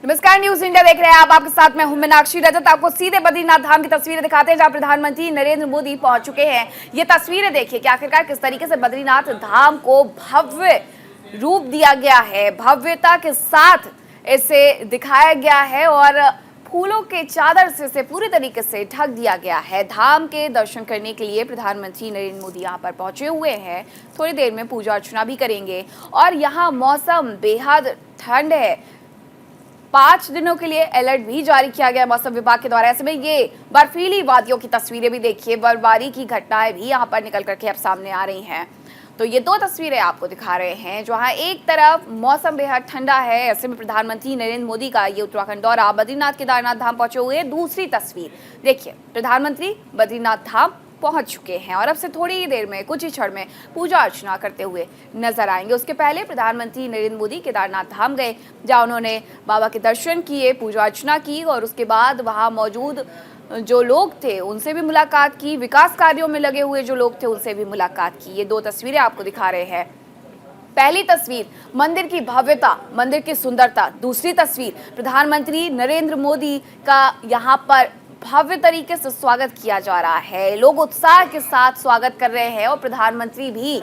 नमस्कार, news India देख रहे हैं आप। आपके साथ मैं हूं मीनाक्षी रजत। आपको सीधे बद्रीनाथ धाम की तस्वीरें दिखाते हैं जहां प्रधानमंत्री नरेंद्र मोदी पहुंच चुके हैं। ये तस्वीरें देखिए कि आखिरकार किस तरीके से बद्रीनाथ धाम को भव्य रूप दिया गया है, भव्यता के साथ इसे दिखाया गया है और फूलों के चादर से इसे पूरी तरीके से ढक दिया गया है। धाम के दर्शन करने के लिए प्रधानमंत्री नरेंद्र मोदी यहाँ पर पहुंचे हुए हैं। थोड़ी देर में पूजा अर्चना भी करेंगे और यहाँ मौसम बेहद ठंड है। 5 दिनों के लिए अलर्ट भी जारी किया गया मौसम विभाग के द्वारा। ऐसे में ये बर्फीली वादियों की तस्वीरें भी देखिए, बर्फबारी की घटनाएं भी यहाँ पर निकल करके अब सामने आ रही हैं। तो ये दो तस्वीरें आपको दिखा रहे हैं जहां एक तरफ मौसम बेहद ठंडा है, ऐसे में प्रधानमंत्री नरेंद्र मोदी का ये उत्तराखंड दौरा, बद्रीनाथ केदारनाथ धाम पहुंचे हुए। दूसरी तस्वीर देखिए, प्रधानमंत्री बद्रीनाथ धाम पहुंच चुके हैं और अब से थोड़ी ही देर में, कुछ ही क्षण में पूजा अर्चना करते हुए नजर आएंगे। उसके पहले प्रधानमंत्री नरेंद्र मोदी केदारनाथ धाम गए, जहां उन्होंने बाबा के दर्शन किए, पूजा अर्चना की और उसके बाद वहां मौजूद जो लोग थे उनसे भी मुलाकात की, विकास कार्यों में लगे हुए जो लोग थे उनसे भी मुलाकात की। ये दो तस्वीरें आपको दिखा रहे हैं। पहली तस्वीर मंदिर की भव्यता, मंदिर की सुंदरता। दूसरी तस्वीर प्रधानमंत्री नरेंद्र मोदी का यहाँ पर भव्य तरीके से स्वागत किया जा रहा है। लोग उत्साह के साथ स्वागत कर रहे हैं और प्रधानमंत्री भी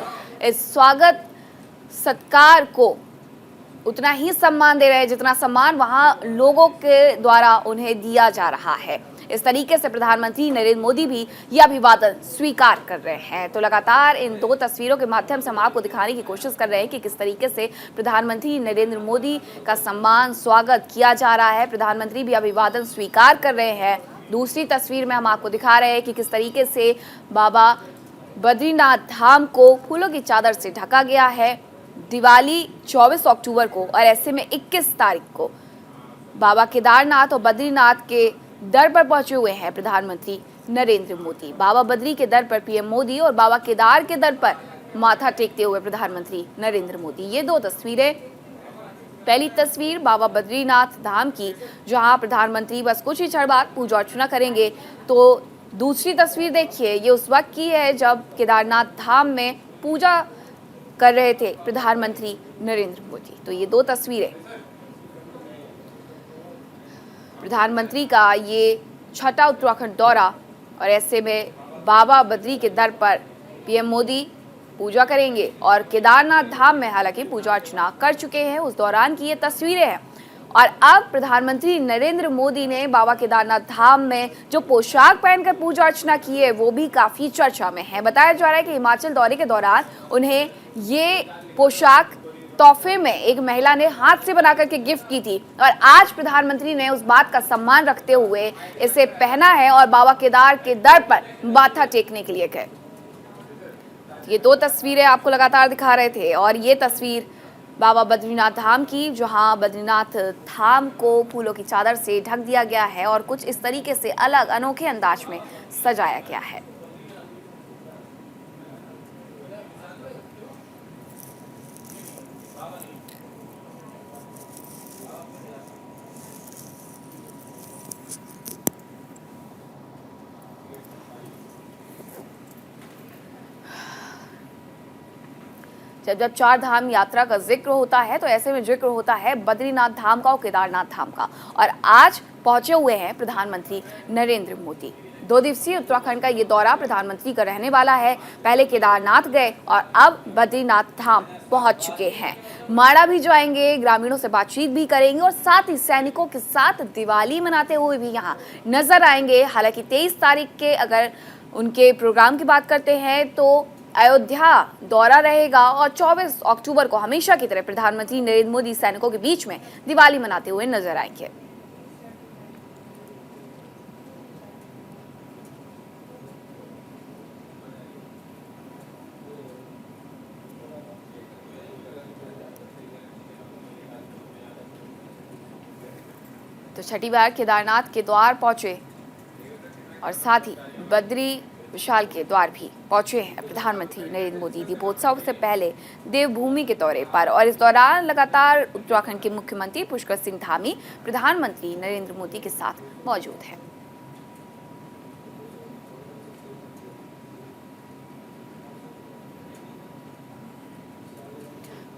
इस स्वागत सत्कार को उतना ही सम्मान दे रहे हैं जितना सम्मान वहां लोगों के द्वारा उन्हें दिया जा रहा है। इस तरीके से प्रधानमंत्री नरेंद्र मोदी भी यह अभिवादन स्वीकार कर रहे हैं। तो लगातार इन दो तस्वीरों के माध्यम से हम आपको दिखाने की कोशिश कर रहे हैं कि किस तरीके से प्रधानमंत्री नरेंद्र मोदी का सम्मान, स्वागत किया जा रहा है। प्रधानमंत्री भी अभिवादन स्वीकार कर रहे हैं। दूसरी तस्वीर में हम आपको दिखा रहे हैं कि किस तरीके से बाबा बद्रीनाथ धाम को फूलों की चादर से ढका गया है। दिवाली 24 अक्टूबर को और ऐसे में 21 तारीख को बाबा केदारनाथ और बद्रीनाथ के दर पर पहुंचे हुए हैं प्रधानमंत्री नरेंद्र मोदी। बाबा बद्री के दर पर पीएम मोदी और बाबा केदार के दर पर माथा टेकते हुए प्रधानमंत्री नरेंद्र मोदी। ये दो तस्वीरें, पहली तस्वीर बाबा बद्रीनाथ धाम की जहां प्रधानमंत्री बस कुछ ही क्षण बाद पूजा अर्चना करेंगे, तो दूसरी तस्वीर देखिए, ये उस वक्त की है जब केदारनाथ धाम में पूजा कर रहे थे प्रधानमंत्री नरेंद्र मोदी। तो ये दो तस्वीरें, प्रधानमंत्री का ये छठा उत्तराखंड दौरा और ऐसे में बाबा बद्री के दर पर पीएम मोदी पूजा करेंगे और केदारनाथ धाम में हालांकि पूजा अर्चना कर चुके हैं, उस दौरान की ये तस्वीरें हैं। और अब प्रधानमंत्री नरेंद्र मोदी ने बाबा केदारनाथ धाम में जो पोशाक पहनकर पूजा अर्चना की है वो भी काफी चर्चा में है। बताया जा रहा है कि हिमाचल दौरे के दौरान उन्हें ये पोशाक तोहफे में एक महिला ने हाथ से बनाकर के गिफ्ट की थी और आज प्रधानमंत्री ने उस बात का सम्मान रखते हुए इसे पहना है और बाबा केदार के दर पर माथा टेकने के लिए गए। ये दो तस्वीरें आपको लगातार दिखा रहे थे और ये तस्वीर बाबा बद्रीनाथ धाम की जहां बद्रीनाथ धाम को फूलों की चादर से ढक दिया गया है और कुछ इस तरीके से अलग अनोखे अंदाज में सजाया गया है। जब जब चार धाम यात्रा का जिक्र होता है तो ऐसे में जिक्र होता है बद्रीनाथ धाम का और केदारनाथ धाम का, और आज पहुंचे हुए हैं प्रधानमंत्री नरेंद्र मोदी। 2 दिवसीय उत्तराखंड का ये दौरा प्रधानमंत्री का रहने वाला है। पहले केदारनाथ गए और अब बद्रीनाथ धाम पहुंच चुके हैं। माड़ा भी जाएंगे, ग्रामीणों से बातचीत भी करेंगे और साथ ही सैनिकों के साथ दिवाली मनाते हुए भी यहाँ नजर आएंगे। हालांकि 23 तारीख के अगर उनके प्रोग्राम की बात करते हैं तो अयोध्या दौरा रहेगा और 24 अक्टूबर को हमेशा की तरह प्रधानमंत्री नरेंद्र मोदी सैनिकों के बीच में दिवाली मनाते हुए नजर आएंगे। तो छठी बार केदारनाथ के द्वार पहुंचे और साथ ही बद्री विशाल के द्वार भी पहुंचे हैं प्रधानमंत्री नरेंद्र मोदी दीपोत्सव से पहले देवभूमि के दौरे पर। और इस दौरान लगातार उत्तराखंड के मुख्यमंत्री पुष्कर सिंह धामी प्रधानमंत्री नरेंद्र मोदी के साथ मौजूद हैं।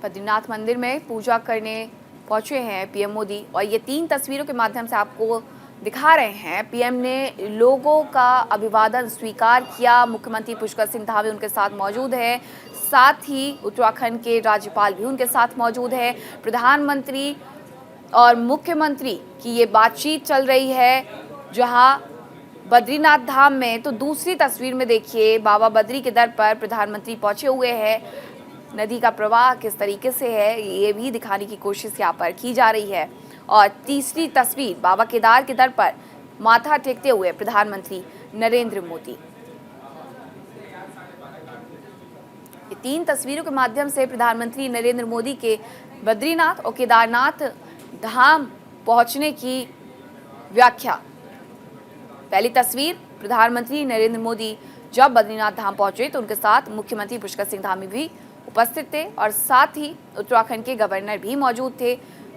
बद्रीनाथ मंदिर में पूजा करने पहुंचे हैं पीएम मोदी और ये 3 तस्वीरों के माध्यम से आपको दिखा रहे हैं। पीएम ने लोगों का अभिवादन स्वीकार किया। मुख्यमंत्री पुष्कर सिंह धामी उनके साथ मौजूद है, साथ ही उत्तराखंड के राज्यपाल भी उनके साथ मौजूद है। प्रधानमंत्री और मुख्यमंत्री की ये बातचीत चल रही है, जहां बद्रीनाथ धाम में तो दूसरी तस्वीर में देखिए बाबा बद्री के दर पर प्रधानमंत्री पहुंचे हुए हैं। नदी का प्रवाह किस तरीके से है ये भी दिखाने की कोशिश यहाँ पर की जा रही है। और तीसरी तस्वीर बाबा केदार के दर पर माथा टेकते हुए प्रधानमंत्री नरेंद्र मोदी। ये 3 तस्वीरों के माध्यम से प्रधानमंत्री नरेंद्र मोदी के बद्रीनाथ और केदारनाथ धाम पहुंचने की व्याख्या। पहली तस्वीर, प्रधानमंत्री नरेंद्र मोदी जब बद्रीनाथ धाम पहुंचे तो उनके साथ मुख्यमंत्री पुष्कर सिंह धामी भी उपस्थित थे और साथ ही उत्तराखंड के गवर्नर भी मौजूद थे।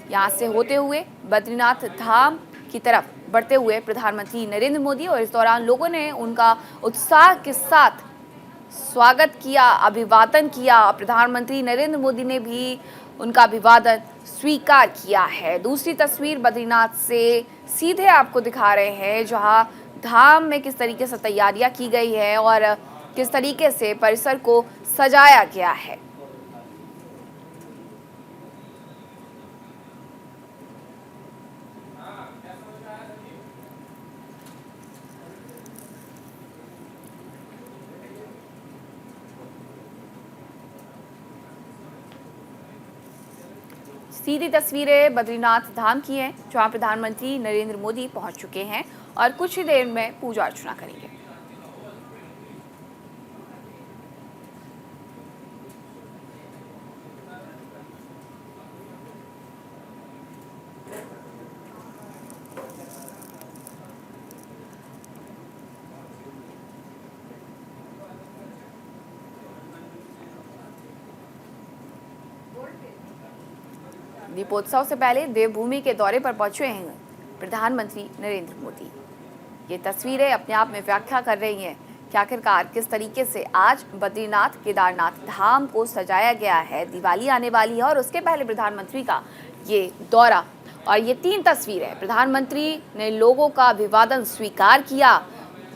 यहां से होते हुए बद्रीनाथ धाम की तरफ बढ़ते हुए प्रधानमंत्री नरेंद्र मोदी, और इस दौरान लोगों ने उनका उत्साह के साथ स्वागत किया, अभिवादन किया। प्रधानमंत्री नरेंद्र मोदी ने भी उनका अभिवादन स्वीकार किया है। दूसरी तस्वीर बद्रीनाथ से सीधे आपको दिखा रहे हैं, जहां धाम में किस तरीके से तैयारियां की गई है और किस तरीके से परिसर को सजाया गया है। सीधी तस्वीरें बद्रीनाथ धाम की हैं, जहां प्रधानमंत्री नरेंद्र मोदी पहुंच चुके हैं और कुछ ही देर में पूजा अर्चना करेंगे। दीपोत्सव से पहले देवभूमि के दौरे पर पहुंचे हैं प्रधानमंत्री नरेंद्र मोदी। ये तस्वीरें अपने आप में व्याख्या कर रही हैं कि आखिरकार किस तरीके से आज बद्रीनाथ केदारनाथ धाम को सजाया गया है। दिवाली आने वाली है और उसके पहले प्रधानमंत्री का ये दौरा, और ये 3 तस्वीरें, प्रधानमंत्री ने लोगों का अभिवादन स्वीकार किया।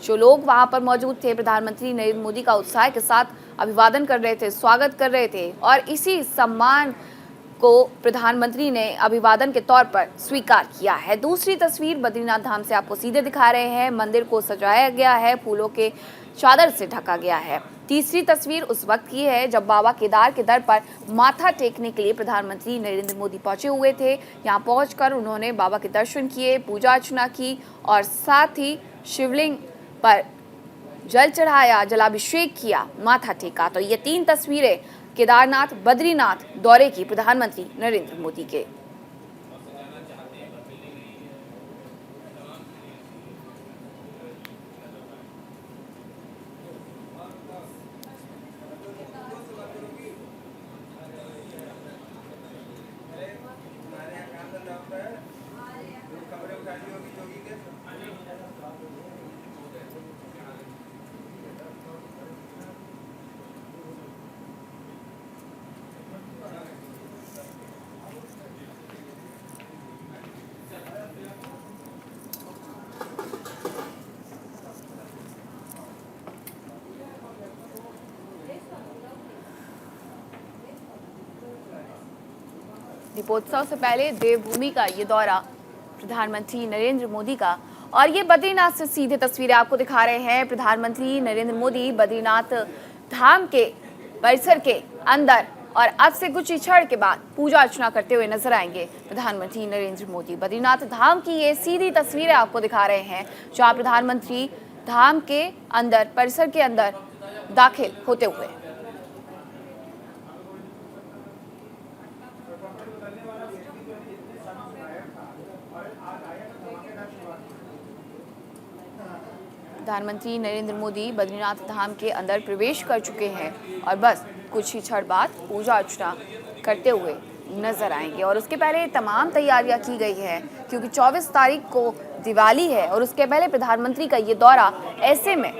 जो लोग वहां पर मौजूद थे प्रधानमंत्री नरेंद्र मोदी का उत्साह के साथ अभिवादन कर रहे थे, स्वागत कर रहे थे, और इसी सम्मान को प्रधानमंत्री ने अभिवादन के तौर पर स्वीकार किया है। दूसरी तस्वीर बद्रीनाथ धाम से आपको सीधे दिखा रहे हैं। मंदिर को सजाया गया है, फूलों के चादर से ढका गया है। तीसरी तस्वीर उस वक्त की है जब बाबा केदार के दर पर माथा टेकने के लिए प्रधानमंत्री नरेंद्र मोदी पहुंचे हुए थे। यहां पहुंचकर उन्होंने बाबा के दर्शन किए, पूजा अर्चना की और साथ ही शिवलिंग पर जल चढ़ाया, जलाभिषेक किया, माथा टेका। तो ये 3 तस्वीरें केदारनाथ बद्रीनाथ दौरे की प्रधानमंत्री नरेंद्र मोदी के। दीपोत्सव से पहले देवभूमि का ये दौरा प्रधानमंत्री नरेंद्र मोदी का, और ये बद्रीनाथ से सीधे तस्वीरें आपको दिखा रहे हैं। प्रधानमंत्री नरेंद्र मोदी बद्रीनाथ धाम के परिसर के अंदर और अब से कुछ ही क्षण के बाद पूजा अर्चना करते हुए नजर आएंगे प्रधानमंत्री नरेंद्र मोदी। बद्रीनाथ धाम की ये सीधी तस्वीरें आपको दिखा रहे हैं, जहां प्रधानमंत्री धाम के अंदर परिसर के अंदर दाखिल होते हुए। प्रधानमंत्री नरेंद्र मोदी बद्रीनाथ धाम के अंदर प्रवेश कर चुके हैं और बस कुछ ही क्षण बाद पूजा अर्चना करते हुए नजर आएंगे। और उसके पहले तमाम तैयारियां की गई है, क्योंकि 24 तारीख को दिवाली है और उसके पहले प्रधानमंत्री का ये दौरा, ऐसे में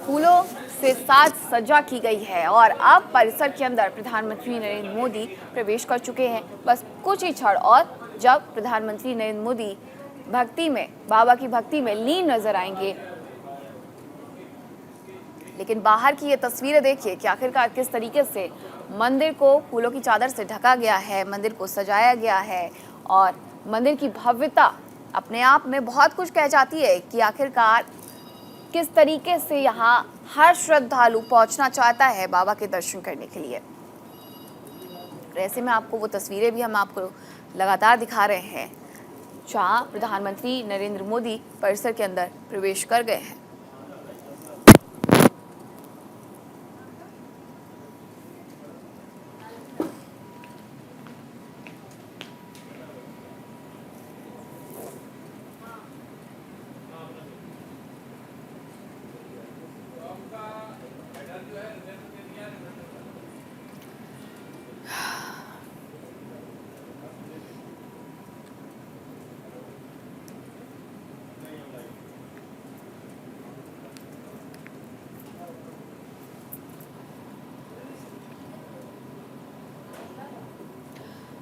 फूलों से साज सज्जा की गई है और अब परिसर के अंदर प्रधानमंत्री नरेंद्र मोदी प्रवेश कर चुके हैं। बस कुछ ही क्षण और जब प्रधानमंत्री नरेंद्र मोदी भक्ति में, बाबा की भक्ति में लीन नजर आएंगे। लेकिन बाहर की ये तस्वीरें देखिए कि आखिरकार किस तरीके से मंदिर को फूलों की चादर से ढका गया है, मंदिर को सजाया गया है और मंदिर की भव्यता अपने आप में बहुत कुछ कह जाती है कि आखिरकार किस तरीके से यहाँ हर श्रद्धालु पहुंचना चाहता है बाबा के दर्शन करने के लिए। ऐसे में आपको वो तस्वीरें भी हम आपको लगातार दिखा रहे हैं जहाँ प्रधानमंत्री नरेंद्र मोदी परिसर के अंदर प्रवेश कर गए हैं।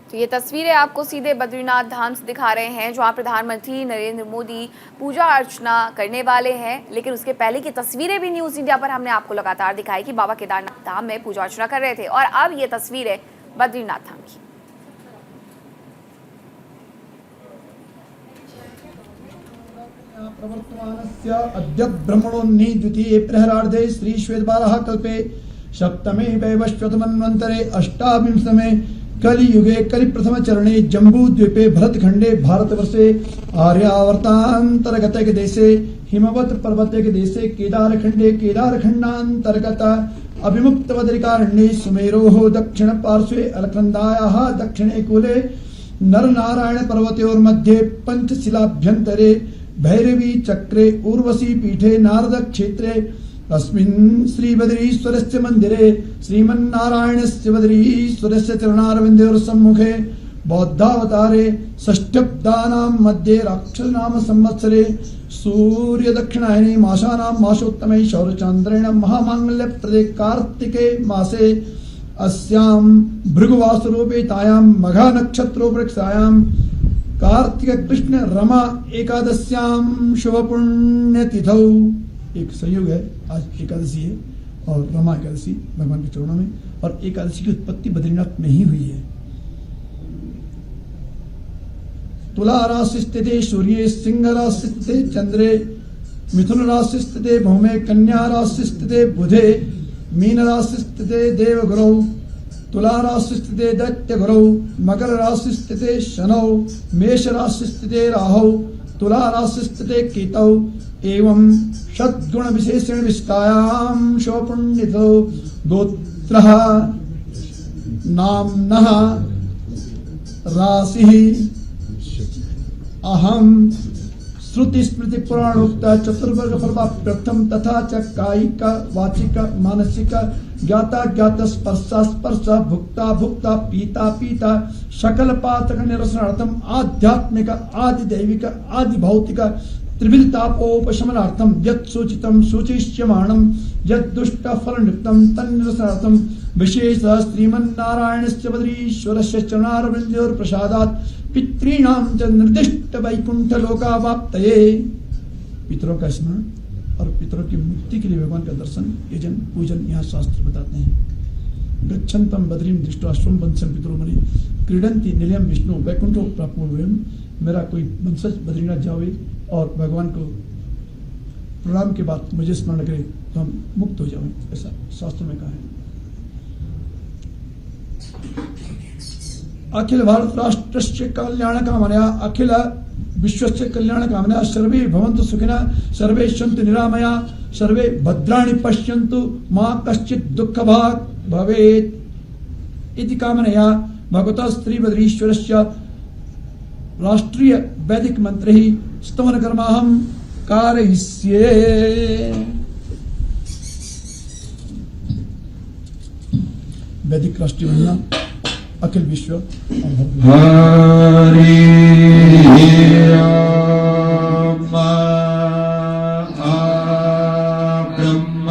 तो ये तस्वीरें आपको सीधे बद्रीनाथ धाम से दिखा रहे हैं जहां प्रधानमंत्री नरेंद्र मोदी पूजा अर्चना करने वाले हैं। लेकिन उसके पहले की तस्वीरें भी न्यूज़ इंडिया पर हमने आपको लगातार दिखाई कि बाबा केदारनाथ धाम में पूजा अर्चना कर रहे थे और अब ये तस्वीरें बद्रीनाथ धाम की। प्रवर्तमानस्य अद्य ब्रह्मणोन्नी द्वितीये प्रहरार्धे श्री श्वेतवाराह कल्पे सप्तमे वैवस्वतमन्वन्तरे अष्टाविंशतमे कलियुगे कलिप्रथम चरणे जम्बूद्वीपे भरतखंडे भारतवर्षे आर्यावर्तांतर्गत के देशे हिमवत पर्वते के देशे केदारखंडे केदारखंडांतर्गत अभिमुक्त बदरिकारण्ये सुमेरोः दक्षिण पार्श्वे अलकनंदायाः दक्षिणे कूले नरनारायण पर्वतयोर्मध्ये पंचशिलाभ्यन्तरे भैरवी चक्रे उर्वशी पीठे नारद क्षेत्रे अस्मिन् श्री बद्रीश्वरस्य मंदिरे श्रीमन्नारायणस्य बद्रीश्वरस्य चरणारविन्दयोः सम्मुखे बौद्धावतारे षष्ठ्यब्दानां मध्ये राक्षसनाम संवत्सरे सूर्य दक्षिणायने मासानां मासोत्तमे शौरचान्द्रेण महामांगल्यप्रदे कार्तिके मासे अस्यां भृगुवासरूपे तायां मघा नक्षत्रोपृक्षायां कार्तिक कृष्ण रमा एकादश्यां शुभ पुण्य तिथौ एक संयोग है। आज एकादशी है और रमा एकादशी भगवान के चरणों में, और एकादशी की उत्पत्ति बद्रीनाथ में ही हुई है। तुला राशि स्थिते सूर्ये, सिंह राशि स्थिते चंद्रे, मिथुन राशि स्थिते भौमे, कन्या राशि स्थिते बुधे, मीन राशि स्थिते देवगुरौ, तुला राशि स्थिते दैत्य गुरौ, मकर राशि स्थिते शनौ, मेष राशि स्थिते राहौ, तुला राशि स्थिते केतौ एवं षद्गुण विशेषण विष्टायां शोपुण्यतो गोत्रः नाम्नः राशिः अहं श्रुति स्मृति पुराणोक्त चतुर्वर्ग फलप्राप्त्यर्थम तथा च कायिक वाचिक मानसिक ज्ञाता ज्ञात स्पर्शा स्पर्श भुक्ता भुक्ता पीता पीता सकल पातक निरसनार्थम आध्यात्मिक आदि दैविक आदि भौतिक त्रिविधतापोपशमनार्थम यत् सूचितं सूचिष्यमाणं यत् दुष्ट फलनियुक्तं तन्निरसनार्थं विशेष श्रीमन्नारायणस्य बद्रीश्वरस्य चरणारविन्दयोः प्रसादात् पितॄणां च निर्दिष्ट वैकुंठ लोकावाप्तये। पितरों का स्मरण और पितरों की मुक्ति के लिए भगवान का दर्शन, यजन, पूजन यहाँ शास्त्र बताते हैं। गच्छन्तं बद्रीं दृष्ट्वा स्वं वंशं पितरो मणि क्रीडन्ति निलयं विष्णु वैकुंठो प्राप्नुवयम्। मेरा कोई वंशज बद्रीनाथ जावे और भगवान को प्रणाम के बाद मुझे स्मरण करे तो हम मुक्त हो जाएं, ऐसा शास्त्र में कहा है। अखिल भारत राष्ट्रस्य कल्याण कामनया अखिल विश्वस्य कल्याण कामनया सर्वे भवन्तु सुखिनः सर्वे सन्तु निरामया सर्वे भद्राणि पश्यन्तु मा कश्चित् दुःखभाग् भवेत् इति कामनया भगवतः श्री बद्रीश्वरस्य राष्ट्रीय वैदिक मंत्रै स्तवन कर्माहं कारयिष्ये। वैदिक राष्ट्रीय वंदना अखिल विश्व हरि ब्रह्म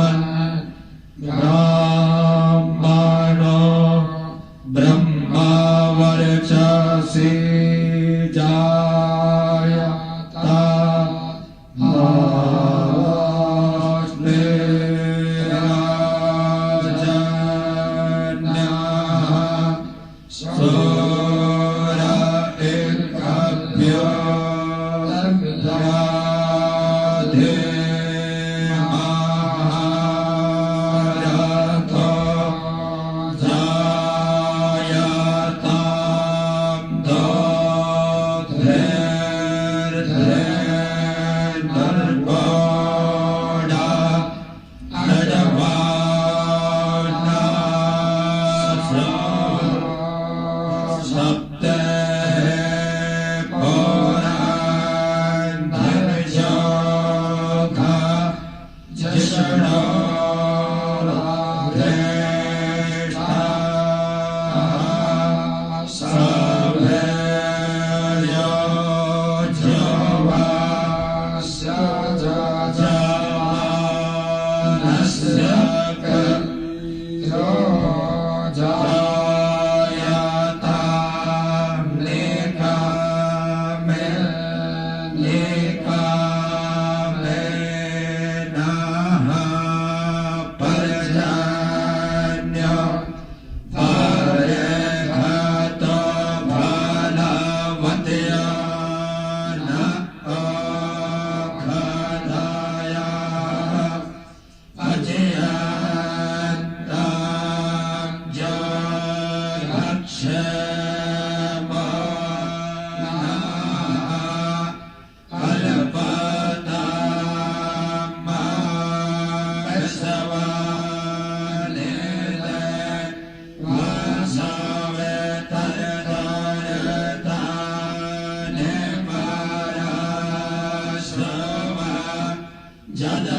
शांगाय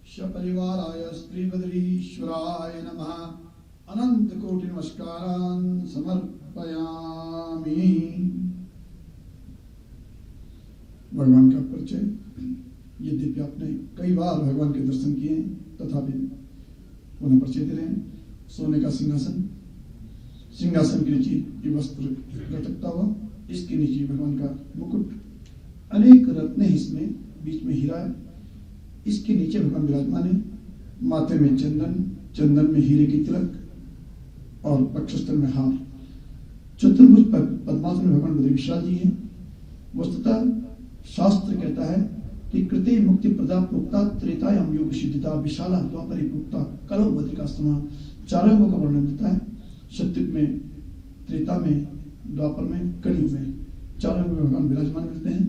सपरिवाराय श्रीबद्रीश्वराय नमः अनंत कोटि नमस्कारान् समर्पयामि। भगवान का परिचय। यद्यपि आपने कई बार भगवान के दर्शन किए तथापि पुनः परिचय दे रहे हैं। सोने का सिंहासन, सिंहासन के नीचे ये वस्त्र लटकता हुआ, इसके नीचे भगवान का मुकुट, अनेक रत्न हैं इसमें, बीच में हीरा है, इसके नीचे भगवान विराजमान है। माथे में चंदन, चंदन में हीरे की तिलक और वक्षस्थल में हार। चतुर्भुज पद्मासन में भगवान बद्री विशाल जी हैं। वस्तुतः शास्त्र कहता है कि कृते मुक्ति प्रदा प्रोक्ता त्रेतायाम योग सिद्धिता विशाला द्वापरी प्रोक्ता कलौ बद्रिकाश्रमा। चारों योगों का वर्णन देता है। सत्युग में, त्रेता में, द्वापर में, कलयुग में, चारों योगों में भगवान विराजमान मिलते हैं।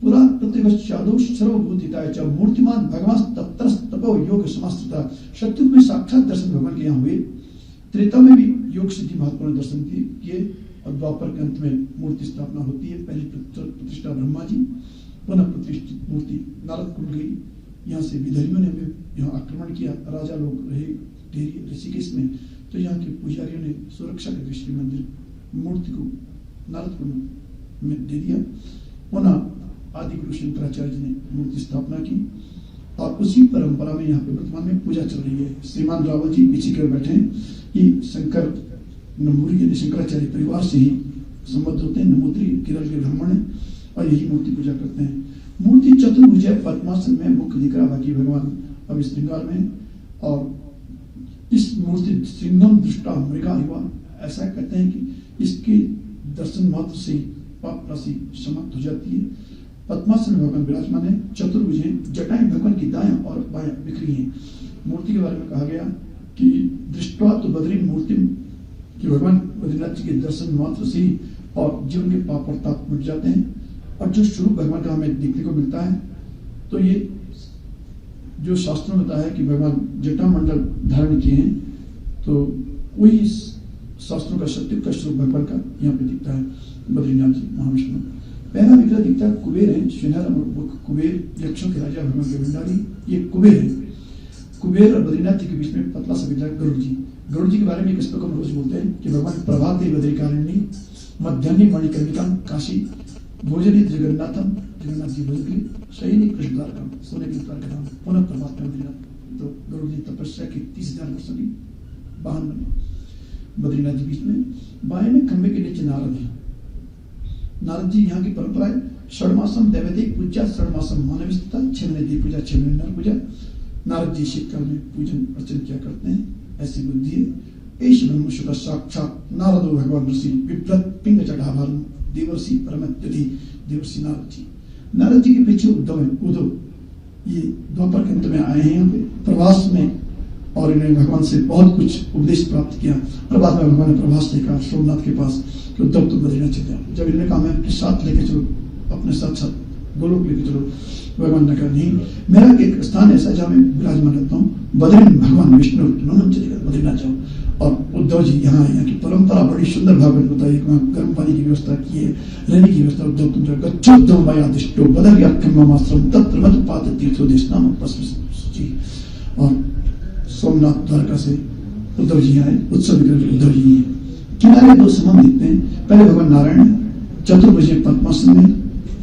पुरा प्रतिवश्चादो सर्वभूतिताय च मूर्तिमान भगवान तपो योग समास्थिता। सत्युग में साक्षात दर्शन भगवान के यहाँ हुए, त्रेता में भी योग सिद्धि महत्वपूर्ण दर्शन किए और द्वापर के अंत में मूर्ति स्थापना होती है। पहली प्रतिष्ठा ब्रह्मा जी, पुनः प्रतिष्ठित मूर्ति नारद कुंड गई। यहाँ से विदर्भियों ने भी यहाँ आक्रमण किया, राजा लोग रहे ढेरी ऋषिकेश में, तो यहाँ के पुजारियों ने सुरक्षा के दृष्टि मंदिर मूर्ति को नारद कुंड में दे दिया। पुनः आदि गुरु शंकराचार्य जी ने मूर्ति स्थापना की और उसी परंपरा में यहाँ पे वर्तमान में पूजा चल रही है। श्रीमान रावल जी पीछे कर बैठे हैं। ये शंकर नंबूरी शंकराचार्य परिवार से ही संबद्ध होते हैं। नंबूत्री केरल के ब्राह्मण है और यही मूर्ति पूजा करते हैं। मूर्ति चतुर्भुज पद्मासन में मुख्य दिख रहा, बाकी भगवान अभी श्रृंगार में। और इस मूर्ति श्रृंगम दृष्टा मृगा युवा, ऐसा कहते हैं कि इसके दर्शन मात्र से पाप राशि समाप्त हो जाती है। पद्मासन में भगवान विराजमान है। चतुर्भुज है, जटाएं भगवान की दाएं और बाएं बिखरी हैं। मूर्ति के बारे में कहा गया कि दृष्टवा तो बद्री मूर्ति, कि भगवान बद्रीनाथ जी के दर्शन मात्र से ही और जीवन के पाप और ताप मिट जाते हैं। और जो स्वरूप भगवान का हमें देखने को मिलता है, तो ये जो शास्त्रों में बताया है कि भगवान जटा मंडल धारण किए हैं, तो वही शास्त्रों का सत्य का स्वरूप भगवान का यहाँ पे दिखता है। बद्रीनाथ जी महाविष्णु पहला विग्रह दिखता है, कुबेर है, सुनहरा कुबेर, यक्षों के राजा भगवान के भंडारी, ये कुबेर है। कुबेर और बद्रीनाथ जी के बीच में पतला सा विग्रह गरुड़ जी। गरुड़ जी के बारे में इस प्रकार रोज बोलते हैं कि भगवान प्रभात दे बद्रिकारण्य मध्यान्ह मणिकर्णिका काशी भोजनी जगन्नाथम, जगन्नाथ जी भोजन के लिए सही कृष्ण द्वारकम, सोने के द्वार का नाम, पुनः प्रभात में बद्रीनाथ। तो गरुड़ जी तपस्या के 30,000 वर्षों की वाहन बने। बद्रीनाथ जी बीच में, बाएं में खंबे के नीचे नारद है। नारद जी यहाँ की परंपरा है, षडमासम दैवतिक पूजा, षडमासम मानव स्थिता, 6 महीने देव पूजा, 6 महीने नर पूजा। नारद जी शीतकाल में पूजन अर्चन क्या करते हैं, ऐसी बुद्धि है। एष ब्रह्म शुद्ध साक्षात नारदो भगवान ऋषि विव्रत पिंड जटाभार देवर्षि परमत्यति देवर्षि नारद जी। नारद जी के पीछे उद्धव है। उद्धव ये द्वापर के अंत में आए हैं यहाँ पे प्रवास में, और इन्होंने भगवान से बहुत कुछ उपदेश प्राप्त किया। प्रभात में भगवान ने प्रभास देखा सोमनाथ के पास कि उद्धव तो बद्रीनाथ चले जाओ। जब इन्होंने कहा मैं आपके साथ लेके चलो, अपने साथ साथ गोलोक लेके चलो, भगवान ने कहा नहीं, मेरा एक स्थान ऐसा जहाँ मैं विराजमान रहता हूँ, बद्री भगवान विष्णु चलेगा, बद्रीनाथ जाओ। और उद्धव जी यहाँ आए, यहाँ की परंपरा बड़ी सुंदर भागवत बताई, गर्म पानी की व्यवस्था की है, रहने की व्यवस्था। उद्धव तुम गच्छोद्धव मया दिष्टो बदर्याख्यमाश्रम तत्र मधुपात तीर्थो देशनाम सूची। और सोमनाथ द्वारका से उद्धव जी आए, उत्सव विग्रह उद्धव जी हैं। किनारे 2 समम दिखते हैं, पहले भगवान नारायण चतुर्भुज पद्मासन में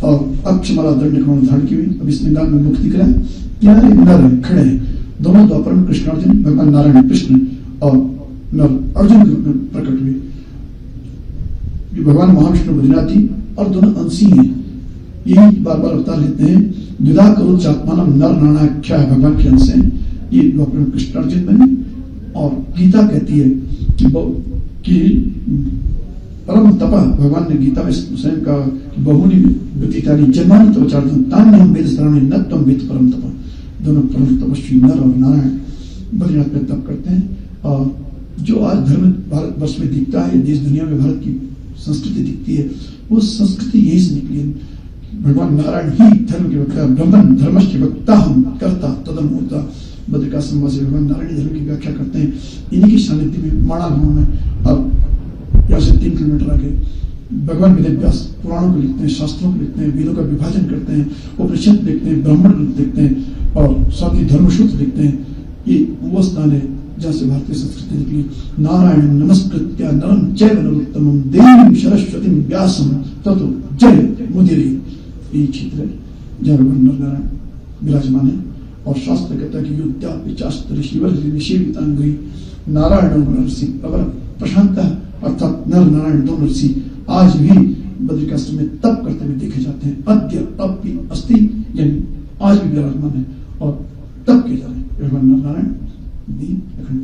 और अक्षमाला दंड कमल धारण की हुई। अब इस निगाह में मुख दिख रहा है, किनारे नर खड़े हैं, दोनों द्वापर में कृष्ण अर्जुन, भगवान नारायण कृष्ण और नर अर्जुन प्रकट हुए। भगवान महाविष्णु बद्रीनाथ जी और दोनों अंशी हैं, यही बार बार अवतार लेते हैं। द्विधा करो चात्मानम नर नारायणाख्या, भगवान के अंश हैं। ये द्वापर में कृष्ण अर्जुन बने। और गीता कहती है कि परम तपा, भगवान ने गीता में स्वयं कहा कि बहुनी व्यतीतानि जन्मानि तव चार्जन तान्यहं वेद शरणे न त्वं वेद परम तपा। दोनों परम तपस्वी नर और नारायण बद्रीनाथ में तप करते हैं। और जो आज धर्म भारतवर्ष में दिखता है, देश दुनिया में भारत की संस्कृति दिखती है, वो संस्कृति यही से निकली है भगवान नारायण ही धर्म के वक्ता, ब्रह्मन धर्मस्य वक्ता हम करता तदम होता। बद्रिकाश्रम वासी भगवान नारायण धर्म की व्याख्या करते हैं। इन्हीं की सानिध्य में माणा गांव में अब यहाँ से 3 किलोमीटर आगे भगवान वेदव्यास पुराणों को लिखते हैं, शास्त्रों को लिखते हैं, वेदों का विभाजन करते हैं, उपनिषद लिखते हैं, ब्राह्मण ग्रंथ लिखते हैं और साथ ही धर्मसूत्र लिखते हैं। ये वो स्थान है जहाँ से भारतीय संस्कृति निकली। नारायण नमस्कृत्य नरं चैव नरोत्तमं देवीं सरस्वतीं व्यासं ततो जय मुदिरे। ये क्षेत्र है जहाँ भगवान नारायण विराजमान है। और शास्त्र कहता है कि युद्धापिचास्त्र शिवर निषेवितांगी नारायण नरसी अवर प्रशांत, अर्थात नर नारायण दोनों ऋषि आज भी बद्रिकाश्रम में तप करते हुए देखे जाते हैं। अद्य तपि अस्ति, यानी आज भी विराजमान है और तप किए जा रहे हैं। भगवान नारायण दीन अखंड।